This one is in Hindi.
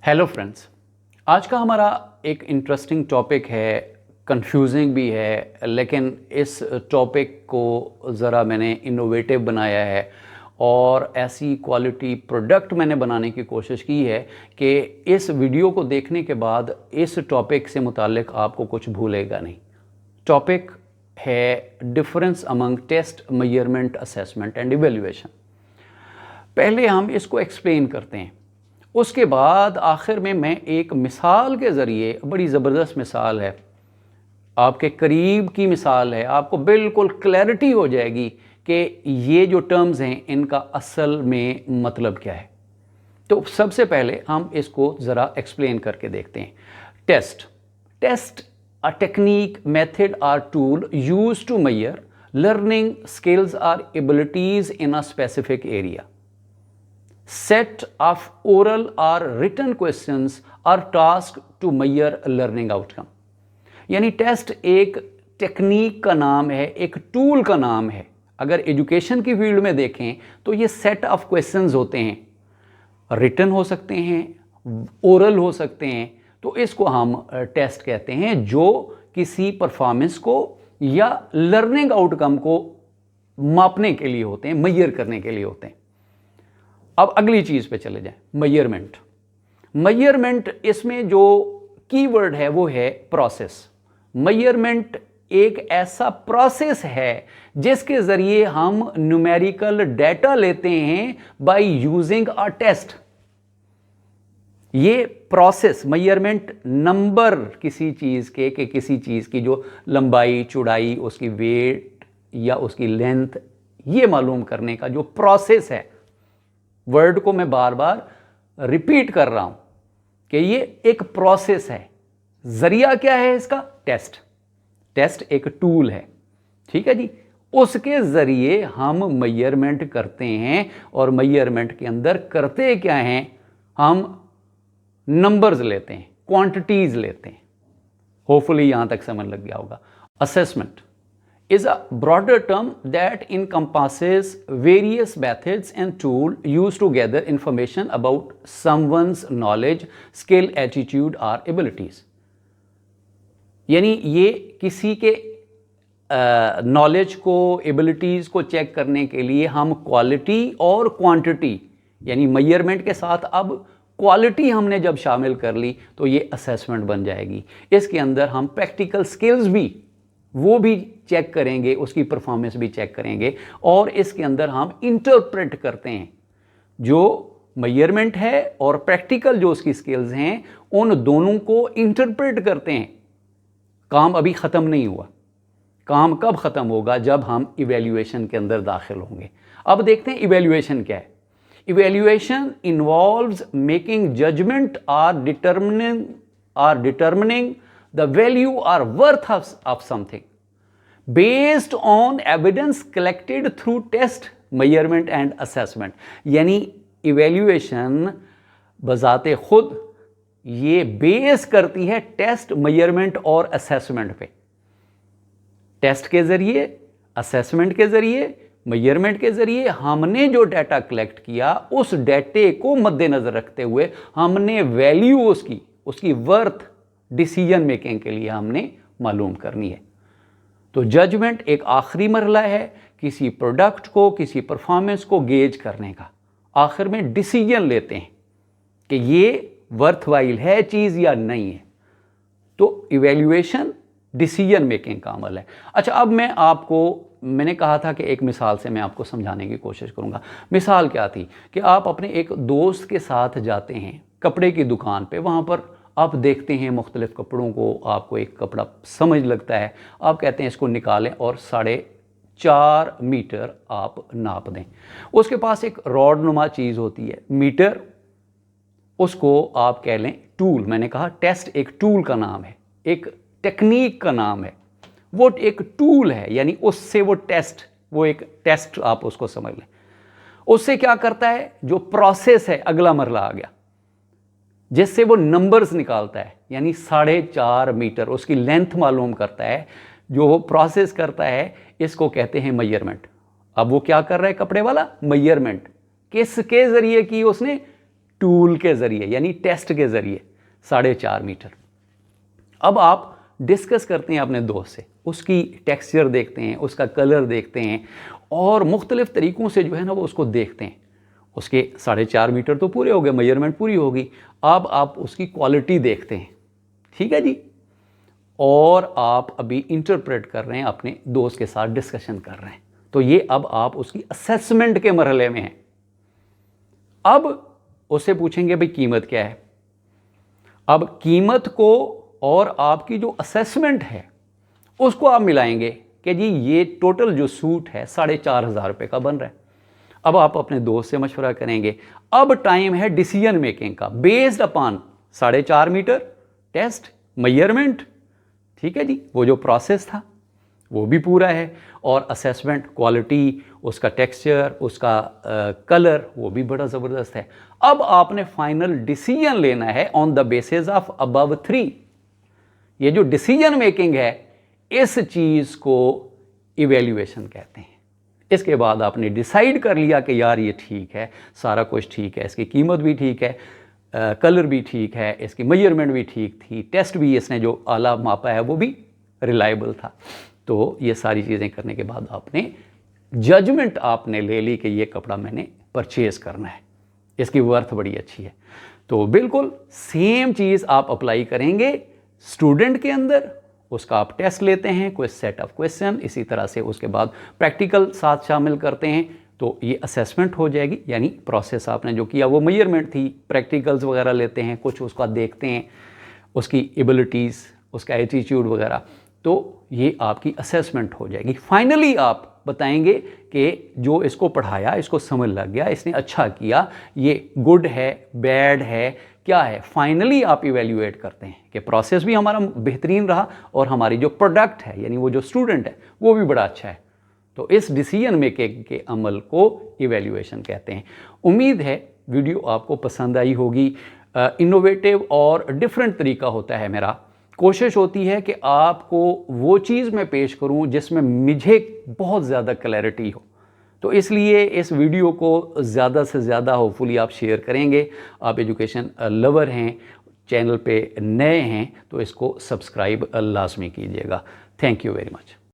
हेलो फ्रेंड्स, आज का हमारा एक इंटरेस्टिंग टॉपिक है, कंफ्यूजिंग भी है, लेकिन इस टॉपिक को ज़रा मैंने इनोवेटिव बनाया है और ऐसी क्वालिटी प्रोडक्ट मैंने बनाने की कोशिश की है कि इस वीडियो को देखने के बाद इस टॉपिक से मुतालिक आपको कुछ भूलेगा नहीं। टॉपिक है difference among test, measurement, assessment and evaluation. पहले हम इसको एक्सप्लेन करते हैं, उसके बाद आखिर में मैं एक मिसाल के ज़रिए, बड़ी ज़बरदस्त मिसाल है, आपके करीब की मिसाल है, आपको बिल्कुल क्लैरिटी हो जाएगी कि ये जो टर्म्स हैं इनका असल में मतलब क्या है। तो सबसे पहले हम इसको ज़रा एक्सप्लेन करके देखते हैं। टेस्ट अ टेक्निक, मेथड और tool used to measure learning skills और abilities in a specific area. Set of oral or written questions or task to measure learning outcome। यानी टेस्ट एक टेक्निक का नाम है, एक टूल का नाम है। अगर एजुकेशन की फील्ड में देखें तो ये सेट ऑफ क्वेश्चंस होते हैं, रिटन हो सकते हैं, ओरल हो सकते हैं, तो इसको हम टेस्ट कहते हैं, जो किसी परफॉर्मेंस को या लर्निंग आउटकम को मापने के लिए होते हैं, मेजर करने के लिए होते हैं। अब अगली चीज़ पे चले जाएं, मेजरमेंट इसमें जो कीवर्ड है वो है प्रोसेस। मेजरमेंट एक ऐसा प्रोसेस है जिसके ज़रिए हम न्यूमेरिकल डेटा लेते हैं बाय यूजिंग अ टेस्ट। ये प्रोसेस मेजरमेंट, नंबर किसी चीज़ के, कि किसी चीज़ की जो लंबाई, चौड़ाई, उसकी वेट या उसकी लेंथ, ये मालूम करने का जो प्रोसेस है। वर्ड को मैं बार बार रिपीट कर रहा हूं कि ये एक प्रोसेस है। जरिया क्या है इसका? टेस्ट एक टूल है, ठीक है जी। उसके जरिए हम मेजरमेंट करते हैं, और मेजरमेंट के अंदर करते क्या हैं? हम नंबर्स लेते हैं, क्वांटिटीज लेते हैं। होपफुली यहां तक समझ लग गया होगा। Assessment is a broader term that encompasses various methods and tools used to gather information about someone's knowledge, skill, attitude or abilities। यानी ये किसी के नॉलेज को, एबिलिटीज़ को चेक करने के लिए हम क्वालिटी और क्वांटिटी, यानी मेजरमेंट के साथ अब क्वालिटी हमने जब शामिल कर ली तो ये असेसमेंट बन जाएगी। इसके अंदर हम प्रैक्टिकल स्किल्स भी, वो भी चेक करेंगे, उसकी परफॉर्मेंस भी चेक करेंगे, और इसके अंदर हम इंटरप्रेट करते हैं जो मेजरमेंट है और प्रैक्टिकल जो उसकी स्किल्स हैं, उन दोनों को इंटरप्रेट करते हैं। काम अभी ख़त्म नहीं हुआ। काम कब ख़त्म होगा? जब हम इवैल्यूएशन के अंदर दाखिल होंगे। अब देखते हैं इवैल्यूएशन क्या है। इवैल्यूएशन इन्वॉल्व्स मेकिंग जजमेंट और determining the value or worth of something based on evidence collected through test, measurement and assessment। यानी इवैल्यूएशन बजाते खुद ये बेस करती है टेस्ट, मेजरमेंट और असेसमेंट पे। टेस्ट के जरिए, असेसमेंट के जरिए, मेजरमेंट के जरिए हमने जो डाटा कलेक्ट किया, उस डाटे को मद्देनजर रखते हुए हमने वैल्यू उसकी वर्थ डिसीजन मेकिंग के लिए हमने मालूम करनी है। तो जजमेंट एक आखिरी मरला है किसी प्रोडक्ट को, किसी परफॉर्मेंस को गेज करने का। आखिर में डिसीजन लेते हैं कि ये वर्थवाइल है चीज़ या नहीं है। तो इवैल्यूएशन डिसीजन मेकिंग का अमल है। अच्छा, अब मैंने कहा था कि एक मिसाल से मैं आपको समझाने की कोशिश करूंगा। मिसाल क्या थी कि आप अपने एक दोस्त के साथ जाते हैं कपड़े की दुकान पे। वहाँ पर आप देखते हैं मुख्तलिफ़ कपड़ों को, आपको एक कपड़ा समझ लगता है, आप कहते हैं इसको निकालें और 4.5 मीटर आप नाप दें। उसके पास एक रॉड नुमा चीज़ होती है, मीटर, उसको आप कह लें टूल। मैंने कहा टेस्ट एक टूल का नाम है, एक टेक्निक का नाम है, वो एक टूल है। यानी उससे वो एक टेस्ट आप उसको समझ लें। उससे क्या करता है? जो प्रोसेस है, अगला मरला आ गया, जिससे वो नंबर्स निकालता है, यानी 4.5 मीटर उसकी लेंथ मालूम करता है। जो वो प्रोसेस करता है, इसको कहते हैं मेजरमेंट। अब वो क्या कर रहा है कपड़े वाला? मेजरमेंट किसके जरिए की? उसने टूल के ज़रिए यानी टेस्ट के ज़रिए 4.5 मीटर। अब आप डिस्कस करते हैं अपने दोस्त से, उसकी टेक्सचर देखते हैं, उसका कलर देखते हैं और मुख्तलिफ़ तरीक़ों से जो है ना वो उसको देखते हैं। उसके 4.5 मीटर तो पूरे हो गए, मेजरमेंट पूरी होगी। अब आप उसकी क्वालिटी देखते हैं, ठीक है जी, और आप अभी इंटरप्रेट कर रहे हैं, अपने दोस्त के साथ डिस्कशन कर रहे हैं। तो ये अब आप उसकी असेसमेंट के मरहले में हैं। अब उससे पूछेंगे भाई कीमत क्या है। अब कीमत को और आपकी जो असेसमेंट है उसको आप मिलाएंगे कि जी ये टोटल जो सूट है 4,500 रुपये का बन रहा है। अब आप अपने दोस्त से मशवरा करेंगे। अब टाइम है डिसीजन मेकिंग का, based upon 4.5 metre test measurement, ठीक है जी, वो जो प्रोसेस था वो भी पूरा है, और असेसमेंट, क्वालिटी, उसका टेक्सचर, उसका कलर वो भी बड़ा ज़बरदस्त है। अब आपने फाइनल डिसीजन लेना है on the basis of above 3। ये जो डिसीजन मेकिंग है इस चीज़ को इवेल्युएशन कहते हैं। इसके बाद आपने डिसाइड कर लिया कि यार ये ठीक है, सारा कुछ ठीक है, इसकी कीमत भी ठीक है, कलर भी ठीक है, इसकी मेजरमेंट भी ठीक थी, टेस्ट भी इसने जो आला मापा है वो भी रिलायबल था। तो ये सारी चीज़ें करने के बाद आपने जजमेंट आपने ले ली कि ये कपड़ा मैंने परचेज़ करना है, इसकी वर्थ बड़ी अच्छी है। तो बिल्कुल सेम चीज़ आप अप्लाई करेंगे स्टूडेंट के अंदर। उसका आप टेस्ट लेते हैं, कोई सेट ऑफ क्वेश्चन, इसी तरह से उसके बाद प्रैक्टिकल साथ शामिल करते हैं, तो ये असेसमेंट हो जाएगी। यानी प्रोसेस आपने जो किया वो मेजरमेंट थी, प्रैक्टिकल्स वगैरह लेते हैं, कुछ उसका देखते हैं, उसकी एबिलिटीज़, उसका एटीट्यूड वगैरह, तो ये आपकी असेसमेंट हो जाएगी। फाइनली आप बताएंगे कि जो इसको पढ़ाया इसको समझ लग गया, इसने अच्छा किया, ये गुड है, बैड है, क्या है। फाइनली आप इवेल्युएट करते हैं कि प्रोसेस भी हमारा बेहतरीन रहा और हमारी जो प्रोडक्ट है यानी वो जो स्टूडेंट है वो भी बड़ा अच्छा है। तो इस डिसीजन मेकिंग के अमल को इवेल्युएशन कहते हैं। उम्मीद है वीडियो आपको पसंद आई होगी। इनोवेटिव और डिफरेंट तरीका होता है मेरा। कोशिश होती है कि आपको वो चीज़ मैं पेश करूं जिसमें मुझे बहुत ज़्यादा क्लैरिटी हो, तो इसलिए इस वीडियो को ज़्यादा से ज़्यादा होपफुली आप शेयर करेंगे। आप एजुकेशन लवर हैं, चैनल पे नए हैं, तो इसको सब्सक्राइब लाजमी कीजिएगा। Thank you very much.